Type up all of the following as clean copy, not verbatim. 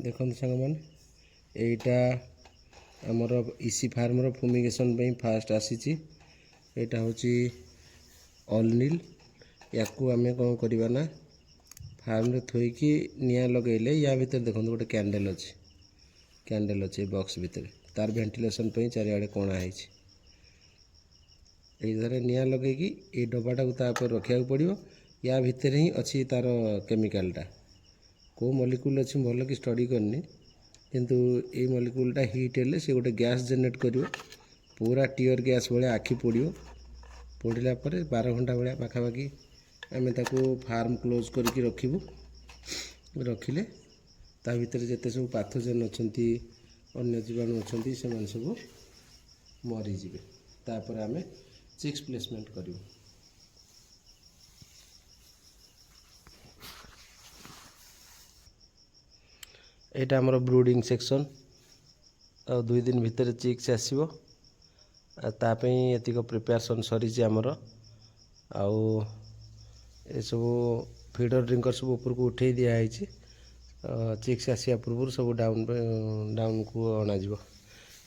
देखो सांग मैंने यहीटा आमर इसी फार्मर फुमिगेसन फास्ट आसी यहाँ हूँ ऑलनील या आम कौन करवा ना फार्म थोईकी निआ लगेले या भीतर देखो गोटे कैंडल अच्छे बॉक्स भितर तार वेंटिलेशन चारिआडे कणा है ये निआ लगे ये डब्बाटा को रखा पड़ो या भितर ही अच्छी तार केमिकालटा को मलिक्यूल अच्छी भल कि स्टडी करनी किंतु ये मलिक्यूलटा हिट हेल्ले से गोटे गैस जेनेट कर पूरा टीयर गैस भाया आखि पड़ो पड़ा पर 12 घंटा भाया पाखापाखि आम फार्म क्लोज करके रखिबू रखिले ता भीतर जिते सब पाथोजेन अच्छा अन्य जीवाणु अच्छा से सब मरीजे तापर आम चिक्स प्लेसमेंट करूँ। यहाँ आमर ब्रूडिंग सेक्शन आ 2 दिन भितर चिक्स आसो एतिक प्रिपेरेसन सरी आमर आउ ये सब फीडर ड्रिंकर सब ऊपर को उठे दिखाई चिक्स आसिया पूर्व सब डाउन को अणा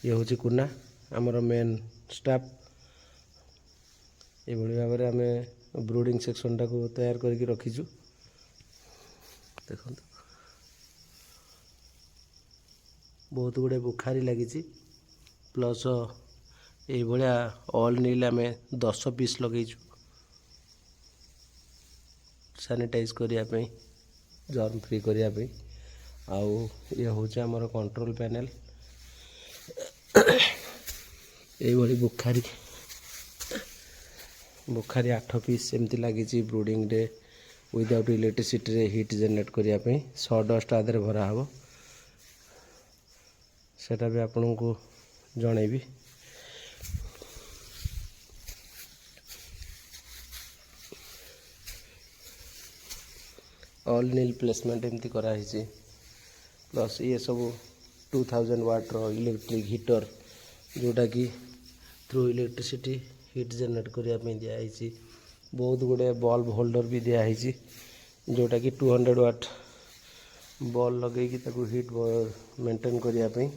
ये हूँ कुना आमर मेन स्टाफ ये भाव में आम ब्रूडिंग सेक्शन टाक तैयार करके रखीचु देखो बहुत गुड़े बुखारी लगी प्लस ये भाया ऑल नील आम 10 पीस लगेचु सैनिटाइज करने जर्म फ्री करने आउ ये हूँ आमर कंट्रोल पैनल ये बुखारी 8 पीस एमती लगी brooding day without electricity hit Janet करने सडस्ट आदि भरा हम सेटा भी आपण को जनइबी। ऑल नील प्लेसमेंट एमती कराई प्लस ये सब 2000 वाटर इलेक्ट्रिक हीटर जोटा कि थ्रू इलेक्ट्रिसिटी हिट जेनेट करने दिखाई बहुत गुड़े बल्ब होल्डर भी दिखाई जोटा कि 200 वाट बल्ब लगे हिट मेंटेन करने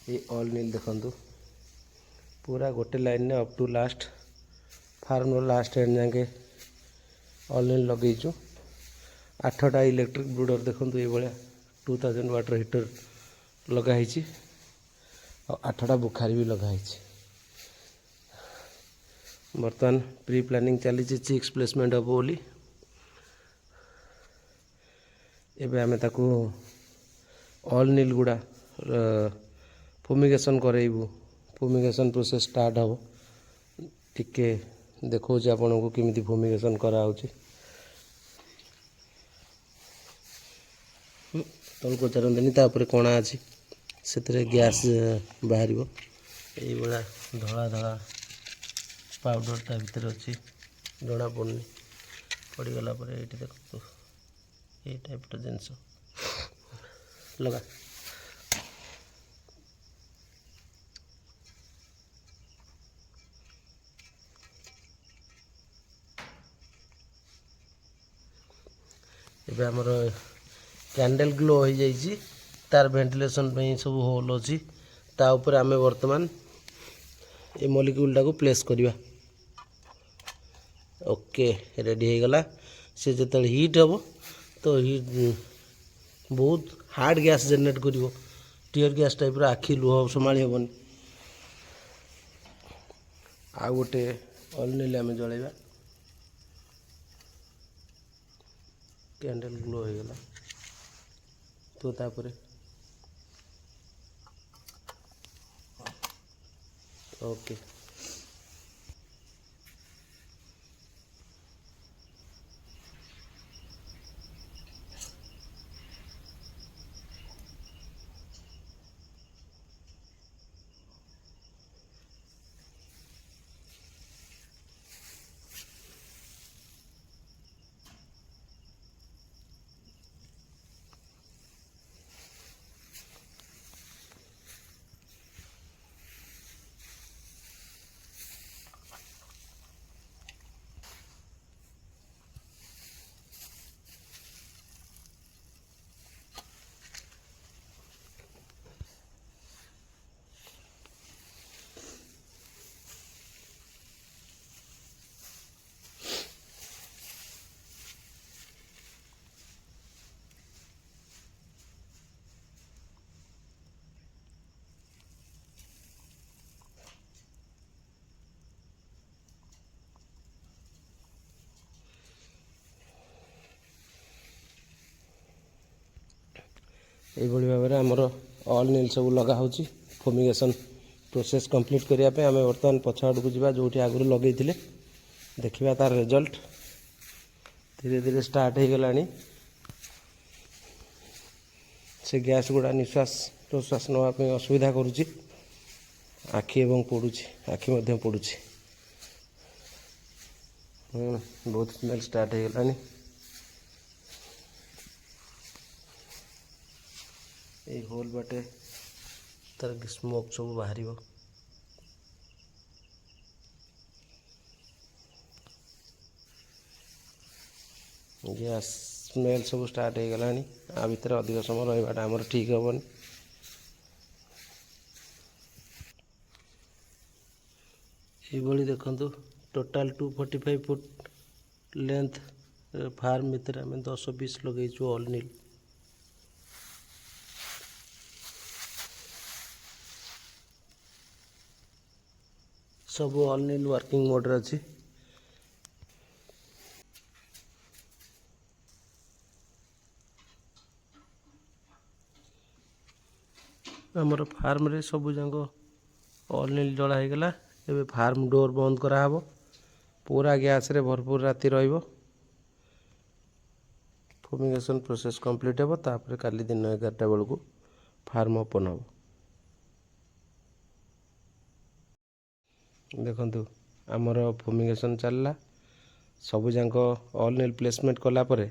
ये ऑल नील देखु पूरा गोटे लाइन ने up to last farm last end जाके ऑल नील लगेचु 8टा इलेक्ट्रिक ब्रूडर देखो ये भाया 2000 वाटर हीटर लगाई 8टा बुखारी भी लगाई बर्तमान प्री प्लानिंग चली चिक्स प्लेसमेंट हम बोली एबे आमे ताकू ऑल नील गुड़ा फुमिगेसन करेबू फुमिगेसन प्रोसेस स्टार्ट हम टिके देखो आपन को किमिति फुमिगेसन करा होची तलको चरंदनी तापर कोणा अछि सेतरे गैस बाहर ये बड़ा धड़ा धड़ा पाउडर ता भीतर अच्छी जना पड़नी पड़गला ये देखो ये टाइप जिनस लगा एबे हमर कैंडल ग्लो हो जाइए तार वेंटिलेशन सब होल अच्छी ता ऊपर आमे वर्तमान ये मॉलिक्यूल को प्लेस करवा ओके रेडी हो गला से जो हिट हम तो हिट बहुत हार्ड गैस जेनेट कर टीयर गैस टाइप आखि लुह संभाली हेबनी आ गोटे ऑल नील आम जलैबा कैंडल ग्लो हो गला तो तापर ओके এইଭଳି ଭାବରେ ଆମର ଅଲ୍ ନିଲ୍ ସବୁ ଲଗା ହେଉଛି। ଫୁମିଗେସନ୍ ପ୍ରୋସେସ୍ କମ୍ପ୍ଲିଟ୍ କରିବା ପାଇଁ ଆମେ ବର୍ତ୍ତମାନ ପଛ ଆଡ଼କୁ ଯିବା, ଯେଉଁଠି ଆଗରୁ ଲଗେଇଥିଲେ, ଦେଖିବା ତାର ରେଜଲ୍ଟ। ଧୀରେ ଧୀରେ ଷ୍ଟାର୍ଟ ହେଇଗଲାଣି। ସେ ଗ୍ୟାସ୍ ଗୁଡ଼ା ନିଶ୍ୱାସ ପ୍ରଶ୍ୱାସ ନେବା ପାଇଁ ଅସୁବିଧା କରୁଛି। ଆଖି ଏବଂ ପୋଡ଼ୁଛି, ଆଖି ମଧ୍ୟ ପୋଡ଼ୁଛି। ବହୁତ ସ୍ମେଲ୍ ଷ୍ଟାର୍ଟ ହେଇଗଲାଣି। ଏଇ ହୋଲ୍ ବାଟେ ତାର ସ୍ମୋକ୍ ସବୁ ବାହାରିବ। ଗ୍ୟାସ୍ ସ୍ମେଲ୍ ସବୁ ଷ୍ଟାର୍ଟ ହେଇଗଲାଣି। ଆ ଭିତରେ ଅଧିକ ସମୟ ରହିବାଟା ଆମର ଠିକ୍ ହେବନି। ଏଇଭଳି ଦେଖନ୍ତୁ, ଟୋଟାଲ୍ 245 ଫୁଟ୍ ଲେନ୍ଥ ଫାର୍ମ ଭିତରେ ଆମେ 10 ପିସ୍ ଲଗେଇଛୁ ଅଲ୍ ନିଲ୍। ସବୁ ଅଲ୍ ନିଲ୍ ୱାର୍କିଂ ମୋଡ଼୍ରେ ଅଛି। ଆମର ଫାର୍ମରେ ସବୁ ଯାକ ଅଲ୍ ନିଲ୍ ଜଳା ହେଇଗଲା। ଏବେ ଫାର୍ମ ଡୋର୍ ବନ୍ଦ କରାହେବ। ପୁରା ଗ୍ୟାସ୍ରେ ଭରପୁର ରାତି ରହିବ। ଫୁମିଗେସନ୍ ପ୍ରୋସେସ୍ କମ୍ପ୍ଲିଟ୍ ହେବ। ତାପରେ କାଲି ଦିନ 11ଟା ବେଳକୁ ଫାର୍ମ ଓପନ୍ ହେବ। ଦେଖନ୍ତୁ, ଆମର ଫୁମିଗେସନ୍ ଚାଲିଲା। ସବୁଯାକ ଅଲ୍ ନିଲ୍ ପ୍ଲେସମେଣ୍ଟ କଲା ପରେ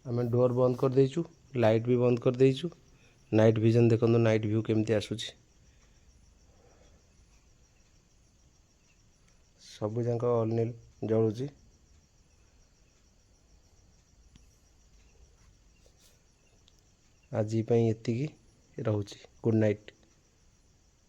ଆମେ ଡୋର୍ ବନ୍ଦ କରିଦେଇଛୁ, ଲାଇଟ୍ ବି ବନ୍ଦ କରିଦେଇଛୁ। ନାଇଟ୍ ଭିଜନ୍ ଦେଖନ୍ତୁ, ନାଇଟ୍ ଭ୍ୟୁ କେମିତି ଆସୁଛି। ସବୁଯାକ ଅଲ୍ ନିଲ୍ ଜଳୁଛି। ଆଜି ପାଇଁ ଏତିକି, ରହୁଛି। Good night.